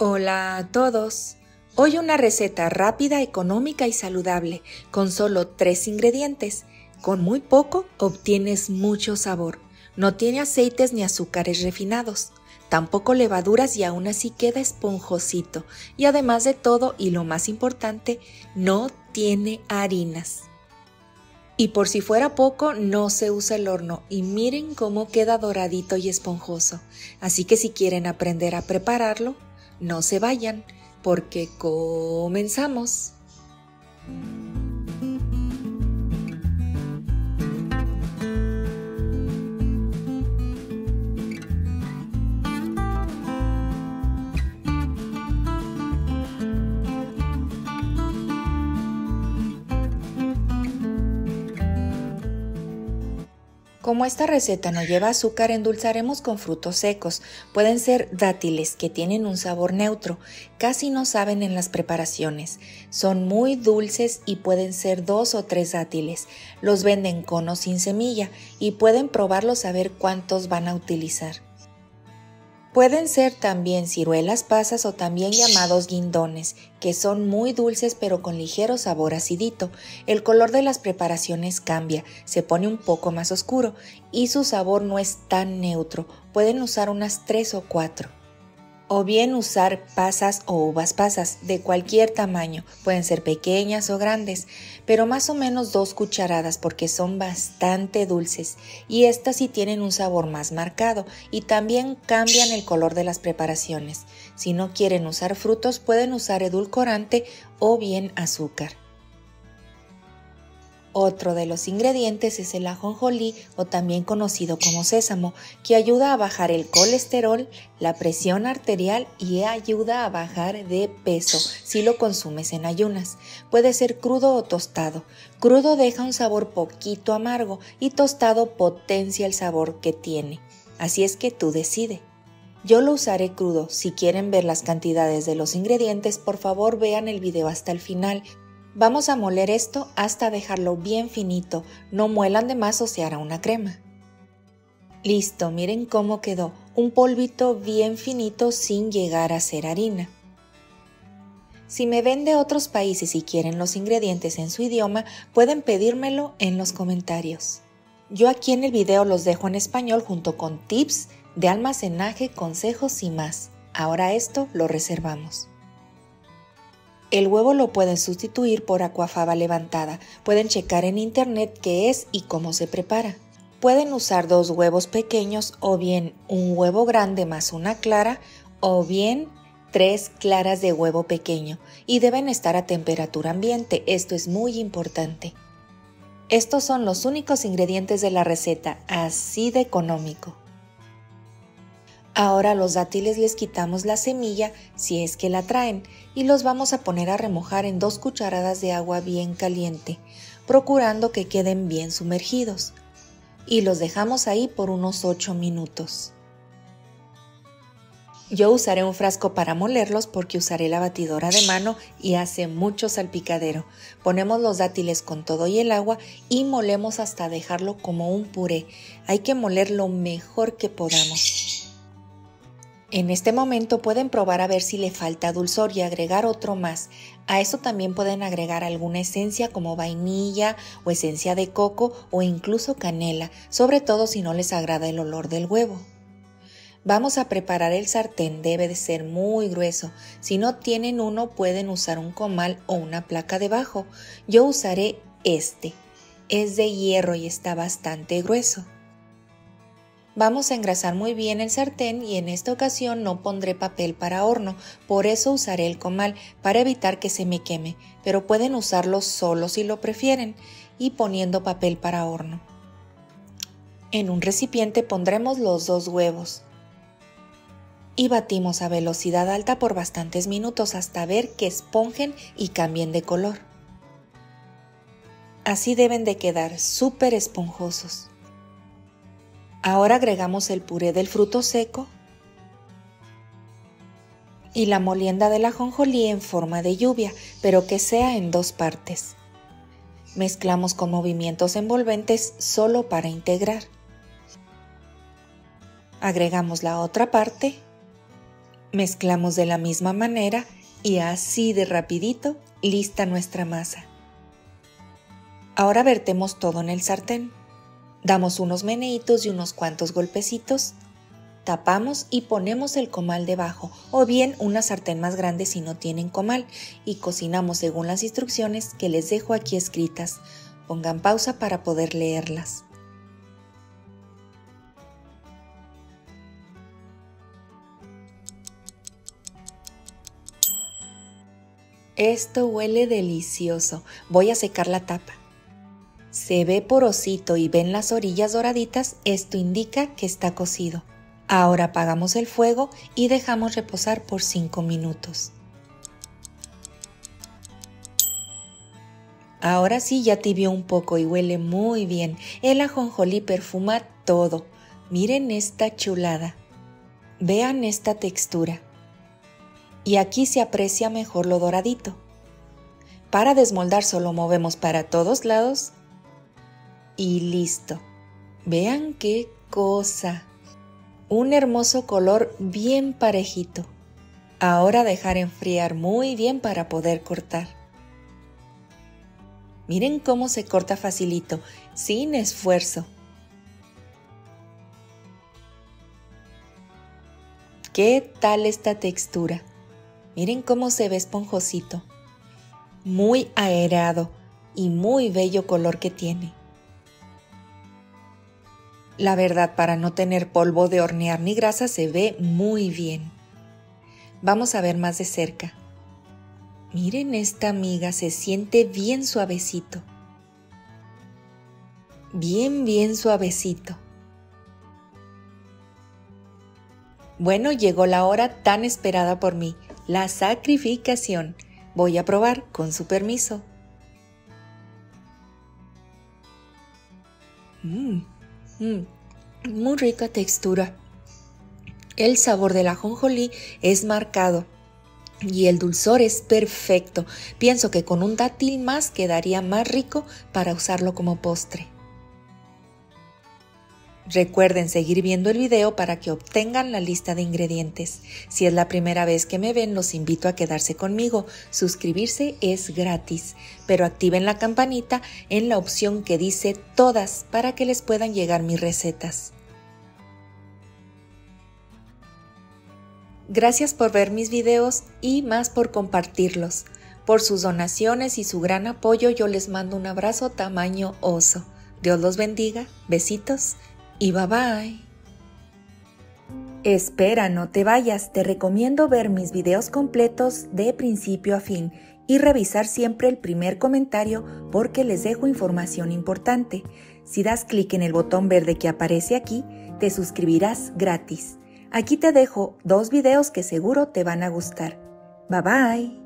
Hola a todos. Hoy una receta rápida, económica y saludable, con solo 3 ingredientes. Con muy poco obtienes mucho sabor. No tiene aceites ni azúcares refinados, tampoco levaduras y aún así queda esponjosito. Y además de todo, y lo más importante, no tiene harinas. Y por si fuera poco, no se usa el horno y miren cómo queda doradito y esponjoso. Así que si quieren aprender a prepararlo, no se vayan, porque comenzamos. Como esta receta no lleva azúcar, endulzaremos con frutos secos. Pueden ser dátiles, que tienen un sabor neutro, casi no saben en las preparaciones. Son muy dulces y pueden ser 2 o 3 dátiles. Los venden con o sin semilla y pueden probarlos a ver cuántos van a utilizar. Pueden ser también ciruelas pasas o también llamados guindones, que son muy dulces pero con ligero sabor acidito. El color de las preparaciones cambia, se pone un poco más oscuro y su sabor no es tan neutro. Pueden usar unas 3 o 4. O bien usar pasas o uvas pasas de cualquier tamaño, pueden ser pequeñas o grandes, pero más o menos 2 cucharadas porque son bastante dulces y estas sí tienen un sabor más marcado y también cambian el color de las preparaciones. Si no quieren usar frutos, pueden usar edulcorante o bien azúcar. Otro de los ingredientes es el ajonjolí o también conocido como sésamo, que ayuda a bajar el colesterol, la presión arterial y ayuda a bajar de peso si lo consumes en ayunas. Puede ser crudo o tostado. Crudo deja un sabor poquito amargo y tostado potencia el sabor que tiene. Así es que tú decide. Yo lo usaré crudo. Si quieren ver las cantidades de los ingredientes, por favor vean el video hasta el final. Vamos a moler esto hasta dejarlo bien finito, no muelan de más o se hará una crema. Listo, miren cómo quedó, un polvito bien finito sin llegar a ser harina. Si me ven de otros países y quieren los ingredientes en su idioma, pueden pedírmelo en los comentarios. Yo aquí en el video los dejo en español junto con tips de almacenaje, consejos y más. Ahora esto lo reservamos. El huevo lo pueden sustituir por aquafaba levantada. Pueden checar en internet qué es y cómo se prepara. Pueden usar 2 huevos pequeños o bien un huevo grande más una clara o bien 3 claras de huevo pequeño y deben estar a temperatura ambiente. Esto es muy importante. Estos son los únicos ingredientes de la receta, así de económico. Ahora a los dátiles les quitamos la semilla si es que la traen y los vamos a poner a remojar en 2 cucharadas de agua bien caliente, procurando que queden bien sumergidos. Y los dejamos ahí por unos 8 minutos. Yo usaré un frasco para molerlos porque usaré la batidora de mano y hace mucho salpicadero. Ponemos los dátiles con todo y el agua y molemos hasta dejarlo como un puré. Hay que moler lo mejor que podamos. En este momento pueden probar a ver si le falta dulzor y agregar otro más. A eso también pueden agregar alguna esencia como vainilla o esencia de coco o incluso canela, sobre todo si no les agrada el olor del huevo. Vamos a preparar el sartén, debe de ser muy grueso. Si no tienen uno, pueden usar un comal o una placa debajo. Yo usaré este. Es de hierro y está bastante grueso. Vamos a engrasar muy bien el sartén y en esta ocasión no pondré papel para horno, por eso usaré el comal para evitar que se me queme, pero pueden usarlo solo si lo prefieren y poniendo papel para horno. En un recipiente pondremos los 2 huevos y batimos a velocidad alta por bastantes minutos hasta ver que esponjen y cambien de color. Así deben de quedar súper esponjosos. Ahora agregamos el puré del fruto seco y la molienda del ajonjolí en forma de lluvia, pero que sea en 2 partes. Mezclamos con movimientos envolventes solo para integrar. Agregamos la otra parte Mezclamos de la misma manera y así de rapidito, lista nuestra masa. Ahora vertemos todo en el sartén. Damos unos meneitos y unos cuantos golpecitos. Tapamos y ponemos el comal debajo, o bien una sartén más grande si no tienen comal, y cocinamos según las instrucciones que les dejo aquí escritas. Pongan pausa para poder leerlas. Esto huele delicioso. Voy a secar la tapa. Se ve porosito y ven las orillas doraditas, esto indica que está cocido. Ahora apagamos el fuego y dejamos reposar por 5 minutos. Ahora sí ya tibió un poco y huele muy bien. El ajonjolí perfuma todo. Miren esta chulada. Vean esta textura. Y aquí se aprecia mejor lo doradito. Para desmoldar solo movemos para todos lados y listo. Vean qué cosa. Un hermoso color bien parejito. Ahora dejar enfriar muy bien para poder cortar. Miren cómo se corta facilito, sin esfuerzo. ¿Qué tal esta textura? Miren cómo se ve esponjosito. Muy aerado y muy bello color que tiene. La verdad, para no tener polvo de hornear ni grasa, se ve muy bien. Vamos a ver más de cerca. Miren esta miga, se siente bien suavecito. Bien suavecito. Bueno, llegó la hora tan esperada por mí, la sacrificación. Voy a probar con su permiso. Muy rica textura. El sabor del ajonjolí es marcado y el dulzor es perfecto. Pienso que con un dátil más quedaría más rico para usarlo como postre. Recuerden seguir viendo el video para que obtengan la lista de ingredientes. Si es la primera vez que me ven, los invito a quedarse conmigo. Suscribirse es gratis, pero activen la campanita en la opción que dice todas para que les puedan llegar mis recetas. Gracias por ver mis videos y más por compartirlos. Por sus donaciones y su gran apoyo, yo les mando un abrazo tamaño oso. Dios los bendiga, besitos y bye bye. Espera, no te vayas, te recomiendo ver mis videos completos de principio a fin y revisar siempre el primer comentario porque les dejo información importante. Si das clic en el botón verde que aparece aquí, te suscribirás gratis. Aquí te dejo 2 videos que seguro te van a gustar. Bye bye.